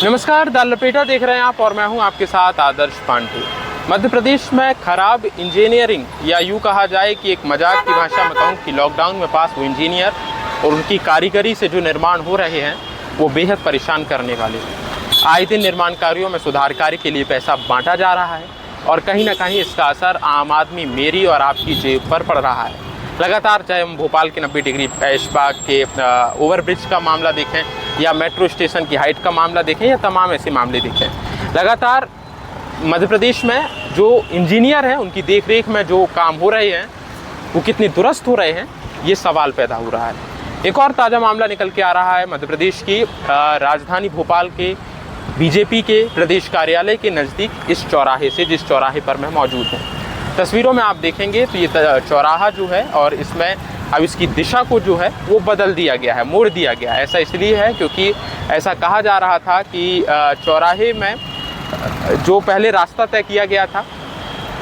नमस्कार, दाल लपेटा देख रहे हैं आप और मैं हूं आपके साथ आदर्श पांडे। मध्य प्रदेश में खराब इंजीनियरिंग या यूँ कहा जाए कि एक मजाक की भाषा में कहूँ कि लॉकडाउन में पास हुए इंजीनियर और उनकी कारीगरी से जो निर्माण हो रहे हैं वो बेहद परेशान करने वाले हैं। आए दिन निर्माण कार्यों में सुधार कार्य के लिए पैसा बांटा जा रहा है और कहीं ना कहीं इसका असर आम आदमी मेरी और आपकी जेब पर पड़ रहा है। लगातार चाहे हम भोपाल के 90 डिग्री ऐशबाग के ओवरब्रिज का मामला देखें या मेट्रो स्टेशन की हाइट का मामला देखें या तमाम ऐसे मामले देखें, लगातार मध्य प्रदेश में जो इंजीनियर हैं उनकी देखरेख में जो काम हो रहे हैं वो कितने दुरुस्त हो रहे हैं, ये सवाल पैदा हो रहा है। एक और ताज़ा मामला निकल के आ रहा है मध्य प्रदेश की राजधानी भोपाल के बीजेपी के प्रदेश कार्यालय के नज़दीक इस चौराहे से, जिस चौराहे पर मैं मौजूद हूँ। तस्वीरों में आप देखेंगे तो ये चौराहा जो है और इसमें अब इसकी दिशा को जो है वो बदल दिया गया है, मोड़ दिया गया है। ऐसा इसलिए है क्योंकि ऐसा कहा जा रहा था कि चौराहे में जो पहले रास्ता तय किया गया था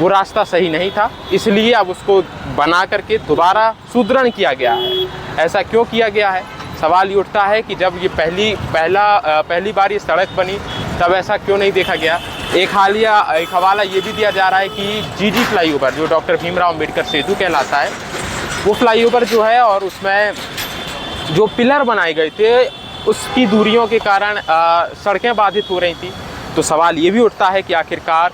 वो रास्ता सही नहीं था, इसलिए अब उसको बना करके दोबारा सुदृढ़ किया गया है। ऐसा क्यों किया गया है? सवाल ये उठता है कि जब ये पहली बार ये सड़क बनी तब ऐसा क्यों नहीं देखा गया। एक हवाला ये भी दिया जा रहा है कि जीजी फ्लाईओवर जो डॉक्टर भीमराव अम्बेडकर सेतु कहलाता है वो फ्लाईओवर जो है और उसमें जो पिलर बनाए गए थे उसकी दूरियों के कारण सड़कें बाधित हो रही थी। तो सवाल ये भी उठता है कि आखिरकार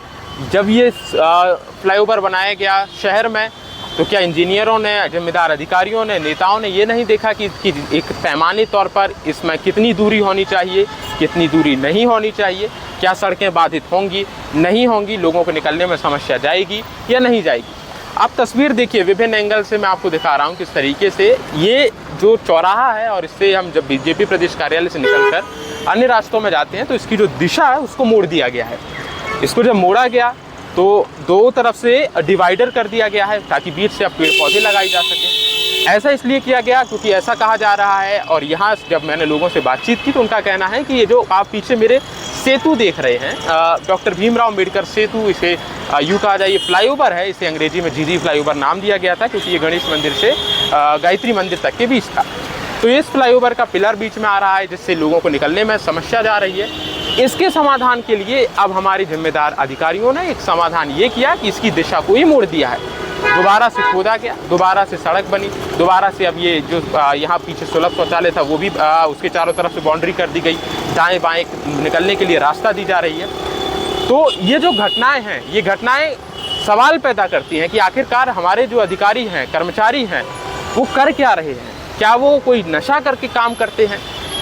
जब ये फ्लाईओवर बनाया गया शहर में तो क्या इंजीनियरों ने, जिम्मेदार अधिकारियों ने, नेताओं ने ये नहीं देखा कि एक पैमाने तौर पर इसमें कितनी दूरी होनी चाहिए, कितनी दूरी नहीं होनी चाहिए, क्या सड़कें बाधित होंगी, नहीं होंगी, लोगों को निकलने में समस्या जाएगी या नहीं जाएगी। आप तस्वीर देखिए, विभिन्न एंगल से मैं आपको दिखा रहा हूँ किस तरीके से ये जो चौराहा है और इससे हम जब बीजेपी प्रदेश कार्यालय से निकलकर अन्य रास्तों में जाते हैं तो इसकी जो दिशा है उसको मोड़ दिया गया है। इसको जब मोड़ा गया तो दो तरफ से डिवाइडर कर दिया गया है ताकि बीच से अब पेड़ पौधे लगाए जा सकें। ऐसा इसलिए किया गया क्योंकि ऐसा कहा जा रहा है और यहाँ जब मैंने लोगों से बातचीत की तो उनका कहना है कि ये जो आप पीछे मेरे सेतु देख रहे हैं डॉक्टर भीमराव अम्बेडकर सेतु, इसे यूँ कहा जाए ये फ्लाईओवर है, इसे अंग्रेजी में जीजी फ्लाईओवर नाम दिया गया था क्योंकि ये गणेश मंदिर से गायत्री मंदिर तक के बीच था। तो इस फ्लाईओवर का पिलर बीच में आ रहा है जिससे लोगों को निकलने में समस्या जा रही है। इसके समाधान के लिए अब हमारे जिम्मेदार अधिकारियों ने एक समाधान ये किया कि इसकी दिशा को ही मोड़ दिया है। दोबारा से खोदा गया, दोबारा से सड़क बनी, दोबारा से अब ये जो यहाँ पीछे सुलभ शौचालय था वो भी उसके चारों तरफ से बाउंड्री कर दी गई, दाएं बाएं निकलने के लिए रास्ता दी जा रही है। तो ये जो घटनाएं हैं ये घटनाएं सवाल पैदा करती हैं कि आखिरकार हमारे जो अधिकारी हैं, कर्मचारी हैं, वो कर क्या रहे हैं। क्या वो कोई नशा करके काम करते हैं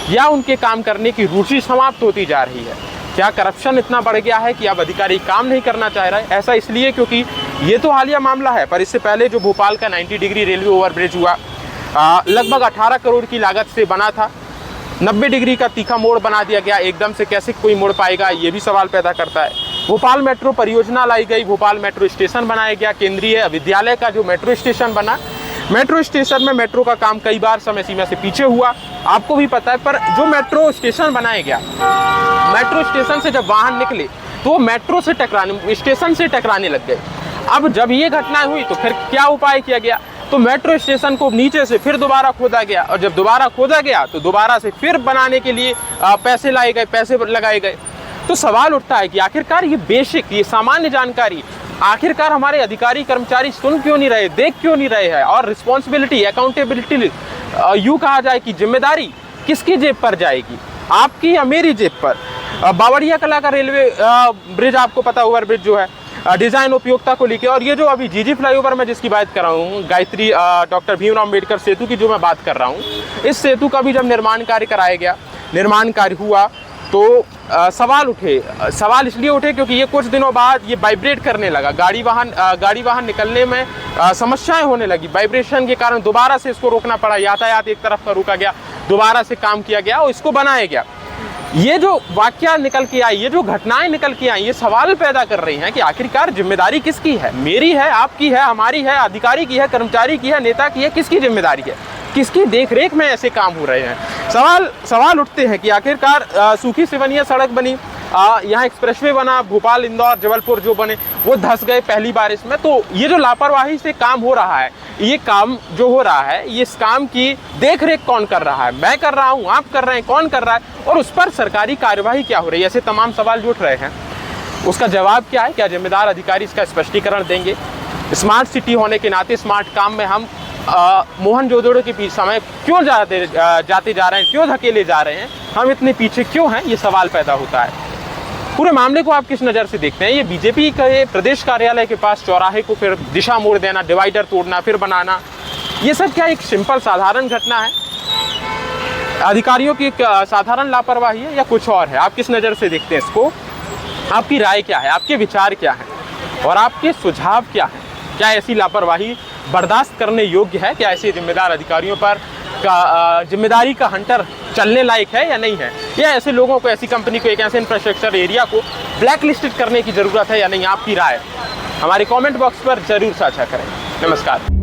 या उनके काम करने की रुचि समाप्त होती जा रही है? क्या करप्शन इतना बढ़ गया है कि अब अधिकारी काम नहीं करना चाह रहा है? ऐसा इसलिए क्योंकि ये तो हालिया मामला है, पर इससे पहले जो भोपाल का 90 डिग्री रेलवे ओवरब्रिज हुआ लगभग 18 करोड़ की लागत से बना था। 90 डिग्री का तीखा मोड़ बना दिया गया, एकदम से कैसे कोई मोड़ पाएगा, ये भी सवाल पैदा करता है। भोपाल मेट्रो परियोजना लाई गई, भोपाल मेट्रो स्टेशन बनाया गया, केंद्रीय विद्यालय का जो मेट्रो स्टेशन बना, मेट्रो स्टेशन में मेट्रो का काम कई बार समय सीमा से पीछे हुआ, आपको भी पता है। पर जो मेट्रो स्टेशन बनाया गया, मेट्रो स्टेशन से जब वाहन निकले तो मेट्रो से स्टेशन से टकराने लग गए। अब जब ये घटनाएं हुई तो फिर क्या उपाय किया गया? तो मेट्रो स्टेशन को नीचे से फिर दोबारा खोदा गया और जब दोबारा खोदा गया तो दोबारा से फिर बनाने के लिए पैसे लाए गए, पैसे लगाए गए। तो सवाल उठता है कि आखिरकार ये बेसिक, ये सामान्य जानकारी आखिरकार हमारे अधिकारी कर्मचारी सुन क्यों नहीं रहे, देख क्यों नहीं रहे हैं? और रिस्पॉन्सिबिलिटी, अकाउंटेबिलिटी, यूँ कहा जाए कि जिम्मेदारी किसकी जेब पर जाएगी, आपकी या मेरी जेब पर? बावड़िया कला का रेलवे ब्रिज आपको पता, ओवर ब्रिज जो है डिज़ाइन उपयोगिता को लेकर, और ये जो अभी जीजी फ्लाईओवर में जिसकी बात कर रहा हूँ, गायत्री डॉक्टर भीमराव अम्बेडकर सेतु की जो मैं बात कर रहा हूँ, इस सेतु का भी जब निर्माण कार्य कराया गया, निर्माण कार्य हुआ तो सवाल उठे। सवाल इसलिए उठे क्योंकि ये कुछ दिनों बाद ये वाइब्रेट करने लगा, गाड़ी वाहन निकलने में समस्याएं होने लगी। वाइब्रेशन के कारण दोबारा से इसको रोकना पड़ा, यातायात एक तरफ का रोका गया, दोबारा से काम किया गया और इसको बनाया गया। ये जो वाकया निकल के आई, ये जो घटनाएं निकल के आई, ये सवाल पैदा कर रही हैं कि आखिरकार जिम्मेदारी किसकी है? मेरी है, आपकी है, हमारी है, अधिकारी की है, कर्मचारी की है, नेता की है? किसकी जिम्मेदारी है? किसकी देखरेख में ऐसे काम हो रहे हैं? सवाल उठते हैं कि आखिरकार सूखी सिवनिया सड़क बनी, यहाँ एक्सप्रेसवे बना, भोपाल, इंदौर, जबलपुर जो बने वो धंस गए पहली बारिश में। तो ये जो लापरवाही से काम हो रहा है, ये काम जो हो रहा है, ये इस काम की देख रेख कौन कर रहा है? मैं कर रहा हूँ, आप कर रहे हैं, कौन कर रहा है? और उस पर सरकारी कार्यवाही क्या हो रही है? ऐसे तमाम सवाल जो उठ रहे हैं, उसका जवाब क्या है? क्या जिम्मेदार अधिकारी इसका स्पष्टीकरण देंगे? स्मार्ट सिटी होने के नाते स्मार्ट काम में हम मोहनजोदड़ो के पीछे समय क्यों जाते जा रहे हैं, क्यों धकेले जा रहे हैं, हम इतने पीछे क्यों हैं? ये सवाल पैदा होता है। पूरे मामले को आप किस नज़र से देखते हैं? ये बीजेपी के प्रदेश कार्यालय के पास चौराहे को फिर दिशा मोड़ देना, डिवाइडर तोड़ना, फिर बनाना, ये सब क्या एक सिंपल साधारण घटना है? अधिकारियों की साधारण लापरवाही है या कुछ और है? आप किस नज़र से देखते हैं इसको? आपकी राय क्या है? आपके विचार क्या हैं? और आपके सुझाव क्या हैं? क्या ऐसी लापरवाही बर्दाश्त करने योग्य है? क्या ऐसे जिम्मेदार अधिकारियों पर जिम्मेदारी का हंटर चलने लायक है या नहीं है? या ऐसे लोगों को, ऐसी कंपनी को, एक ऐसे इंफ्रास्ट्रक्चर एरिया को ब्लैक लिस्टेड करने की ज़रूरत है या नहीं? आपकी राय हमारे कमेंट बॉक्स पर जरूर साझा करें। नमस्कार।